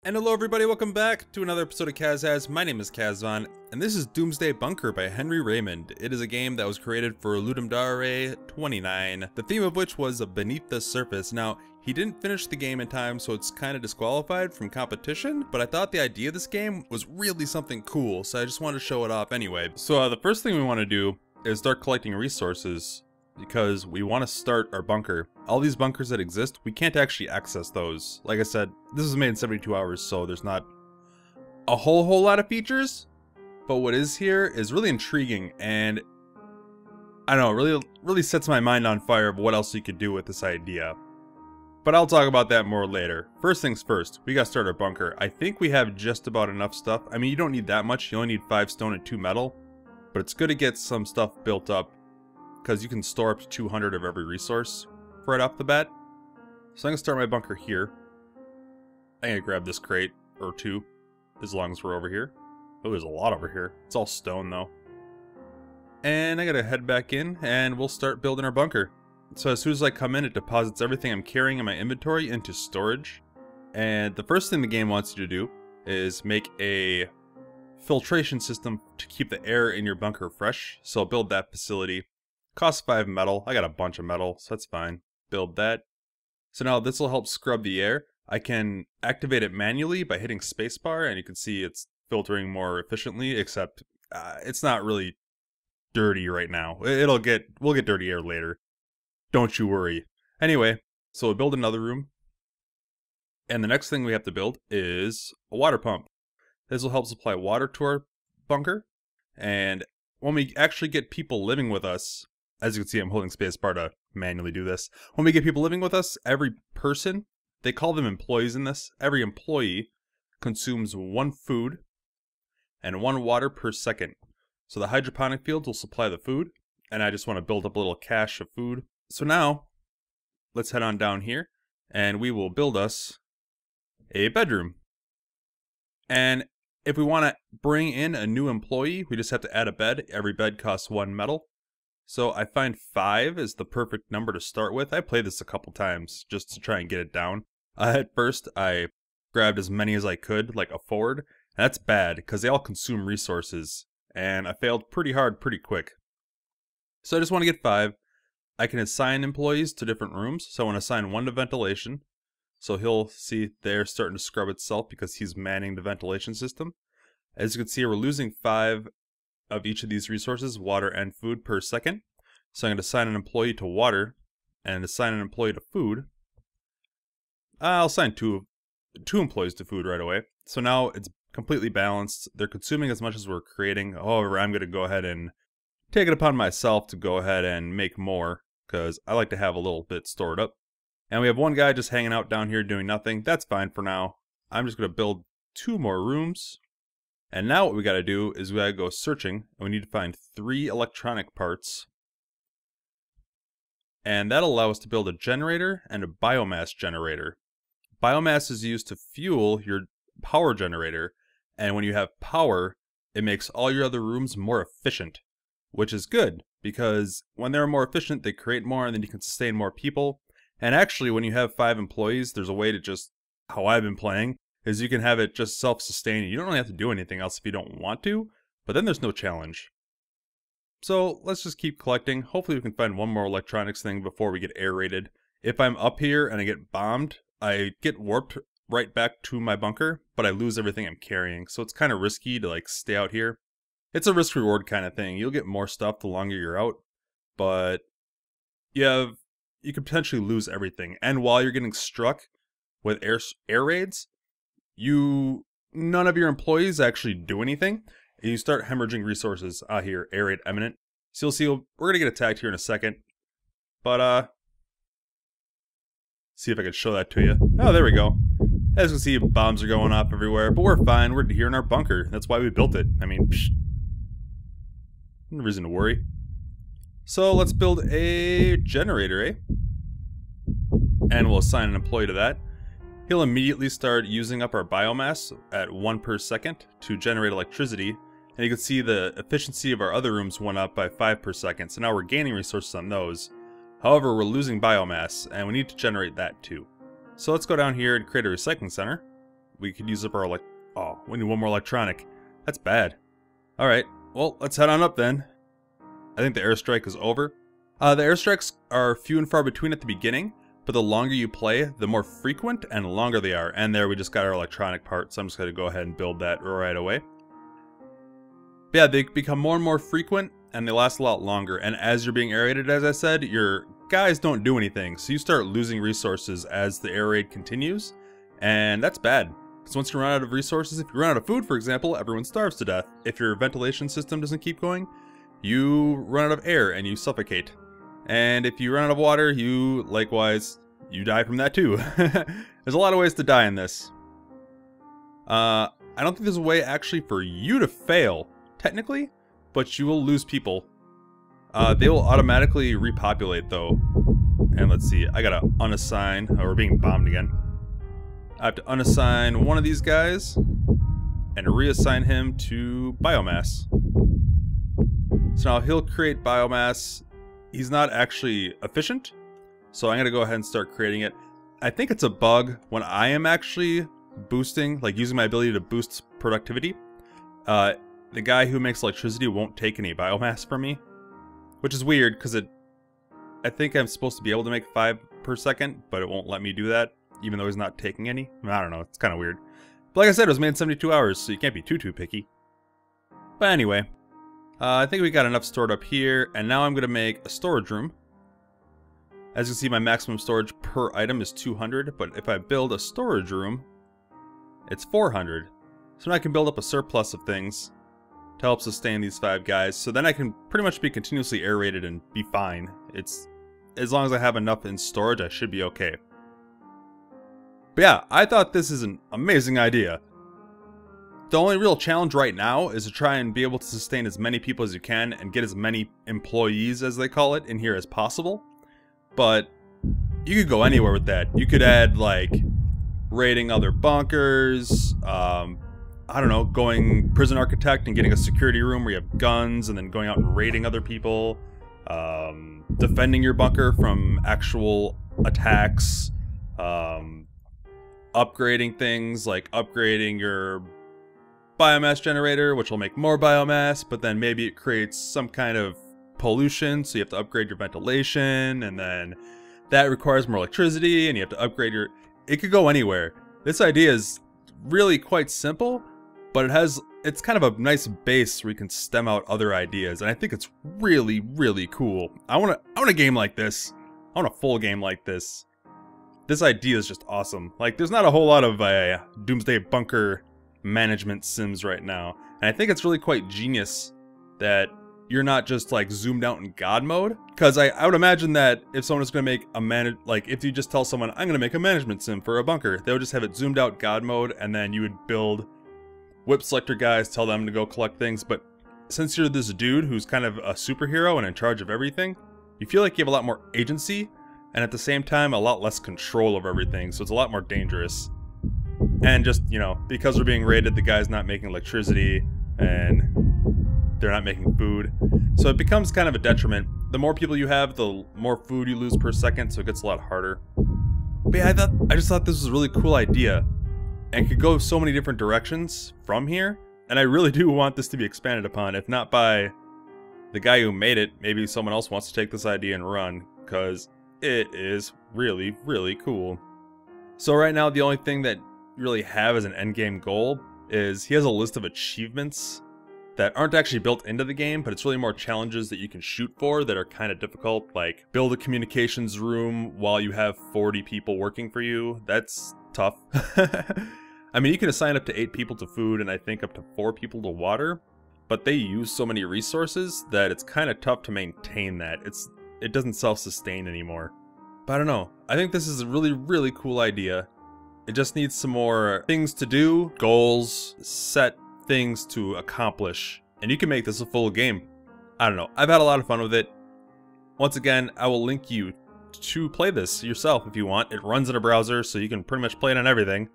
And hello everybody, welcome back to another episode of Kaz Has. My name is Kazvon, and this is Doomsday Bunker by Raymond. It is a game that was created for Ludum 29, the theme of which was Beneath the Surface. Now, he didn't finish the game in time, so it's kind of disqualified from competition, but I thought the idea of this game was really something cool, so I just wanted to show it off anyway. So the first thing we want to do is start collecting resources, because we want to start our bunker. All these bunkers that exist, we can't actually access those. Like I said, this was made in 72 hours, so there's not a whole lot of features, but what is here is really intriguing, and I don't know, really sets my mind on fire of what else you could do with this idea. But I'll talk about that more later. First things first, we gotta start our bunker. I think we have just about enough stuff. I mean, you don't need that much, you only need 5 stone and 2 metal, but it's good to get some stuff built up, because you can store up to 200 of every resource right off the bat. So I'm gonna start my bunker here. I'm gonna grab this crate, or 2, as long as we're over here. Oh, there's a lot over here. It's all stone though. And I gotta head back in, and we'll start building our bunker. So as soon as I come in, it deposits everything I'm carrying in my inventory into storage. And the first thing the game wants you to do is make a filtration system to keep the air in your bunker fresh. So I'll build that facility. Costs 5 metal. I got a bunch of metal, so that's fine. Build that. So now this will help scrub the air. I can activate it manually by hitting spacebar, and you can see it's filtering more efficiently, except it's not really dirty right now. We'll get dirty air later. Don't you worry. Anyway, so we'll build another room. And the next thing we have to build is a water pump. This will help supply water to our bunker. And when we actually get people living with us, as you can see, I'm holding spacebar to manually do this. When we get people living with us, every person, they call them employees in this, every employee consumes 1 food and 1 water per second. So the hydroponic fields will supply the food, and I just want to build up a little cache of food. So now, let's head on down here, and we will build us a bedroom. And if we want to bring in a new employee, we just have to add a bed. Every bed costs 1 metal. So I find 5 is the perfect number to start with. I played this a couple times just to try and get it down. At first, I grabbed as many as I could, like afford. And that's bad, because they all consume resources. And I failed pretty hard, pretty quick. So I just want to get 5. I can assign employees to different rooms. So I want to assign 1 to ventilation. So he'll see there starting to scrub itself because he's manning the ventilation system. As you can see, we're losing 5 of each of these resources, water and food, per second. So I'm going to assign an employee to water and assign an employee to food. I'll assign two employees to food right away. So now it's completely balanced. They're consuming as much as we're creating. However, I'm going to go ahead and take it upon myself to go ahead and make more, because I like to have a little bit stored up. And we have 1 guy just hanging out down here doing nothing. That's fine for now. I'm just going to build 2 more rooms. And now what we gotta do is we gotta go searching, and we need to find 3 electronic parts. And that'll allow us to build a generator and a biomass generator. Biomass is used to fuel your power generator, and when you have power, it makes all your other rooms more efficient. Which is good, because when they're more efficient, they create more, and then you can sustain more people. And actually, when you have 5 employees, there's a way to just, how I've been playing, is you can have it just self-sustaining. You don't really have to do anything else if you don't want to, but then there's no challenge. So let's just keep collecting. Hopefully we can find 1 more electronics thing before we get aerated. If I'm up here and I get bombed, I get warped right back to my bunker, but I lose everything I'm carrying. So it's kind of risky to like stay out here. It's a risk-reward kind of thing. You'll get more stuff the longer you're out, but you could potentially lose everything. And while you're getting struck with air raids, none of your employees actually do anything, and you start hemorrhaging resources out here. Air raid imminent. So you'll see we're gonna get attacked here in a second, but see if I can show that to you. Oh, there we go. As you can see, bombs are going off everywhere, but we're fine. We're here in our bunker. That's why we built it. I mean, no reason to worry. So let's build a generator, eh? And we'll assign an employee to that. He'll immediately start using up our biomass at 1 per second to generate electricity, and you can see the efficiency of our other rooms went up by 5 per second, so now we're gaining resources on those. However, we're losing biomass, and we need to generate that too. So let's go down here and create a recycling center. we could use up our oh, we need one more electronic. That's bad. Alright, well, let's head on up then. I think the airstrike is over. The airstrikes are few and far between at the beginning, but the longer you play, the more frequent and longer they are. And there we just got our electronic part, so I'm just going to go ahead and build that right away. But yeah, they become more and more frequent, and they last a lot longer. And as you're being air raided, as I said, your guys don't do anything, so you start losing resources as the air raid continues, and that's bad. Because once you run out of resources, if you run out of food, for example, everyone starves to death. If your ventilation system doesn't keep going, you run out of air and you suffocate. And if you run out of water, you, likewise, you die from that too. There's a lot of ways to die in this. I don't think there's a way actually for you to fail, technically, but you will lose people. They will automatically repopulate though. And let's see, I gotta unassign, oh, we're being bombed again. I have to unassign one of these guys and reassign him to biomass. So now he'll create biomass. He's not actually efficient, so I'm gonna go ahead and start creating it. I think it's a bug when I am actually boosting, like using my ability to boost productivity. The guy who makes electricity won't take any biomass from me, which is weird because I think I'm supposed to be able to make 5 per second, but it won't let me do that, even though he's not taking any. I don't know, it's kind of weird. But like I said, it was made in 72 hours, so you can't be too picky. But anyway, I think we got enough stored up here, and now I'm going to make a storage room. As you can see, my maximum storage per item is 200, but if I build a storage room, it's 400. So now I can build up a surplus of things to help sustain these 5 guys, so then I can pretty much be continuously air raided and be fine. It's as long as I have enough in storage, I should be okay. But yeah, I thought this is an amazing idea. The only real challenge right now is to try and be able to sustain as many people as you can and get as many employees, as they call it, in here as possible. But you could go anywhere with that. You could add, like, raiding other bunkers, I don't know, going prison architect and getting a security room where you have guns and then going out and raiding other people, defending your bunker from actual attacks, upgrading things, like upgrading your biomass generator, which will make more biomass, but then maybe it creates some kind of pollution, so you have to upgrade your ventilation, and then that requires more electricity, and you have to upgrade your... It could go anywhere. This idea is really quite simple, but it's kind of a nice base where you can stem out other ideas, and I think it's really, really cool. I want a game like this. I want a full game like this. This idea is just awesome. Like, there's not a whole lot of Doomsday Bunker management sims right now, and I think it's really quite genius that you're not just like zoomed out in God mode, because I would imagine that if someone is going to make a if you just tell someone I'm going to make a management sim for a bunker, they would just have it zoomed out God mode, and then you would build whip selector guys, tell them to go collect things. But since you're this dude who's kind of a superhero and in charge of everything, you feel like you have a lot more agency, and at the same time a lot less control of everything, so it's a lot more dangerous. And just, you know, because we're being raided, the guy's not making electricity, and they're not making food. So it becomes kind of a detriment. The more people you have, the more food you lose per second, so it gets a lot harder. But yeah, I just thought this was a really cool idea, and could go so many different directions from here, and I really do want this to be expanded upon, if not by the guy who made it, maybe someone else wants to take this idea and run, because it is really, really cool. So right now, the only thing that you really have as an endgame goal is he has a list of achievements that aren't actually built into the game, but it's really more challenges that you can shoot for that are kind of difficult, like build a communications room while you have 40 people working for you. That's tough. I mean, you can assign up to 8 people to food and I think up to 4 people to water, but they use so many resources that it's kind of tough to maintain that. It doesn't self-sustain anymore. But I don't know. I think this is a really, really cool idea. It just needs some more things to do, goals, set things to accomplish, and you can make this a full game. I don't know. I've had a lot of fun with it. Once again, I will link you to play this yourself if you want. It runs in a browser, so you can pretty much play it on everything.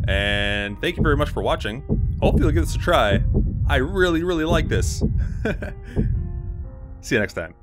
And thank you very much for watching. Hopefully you'll give this a try. I really, really like this. See you next time.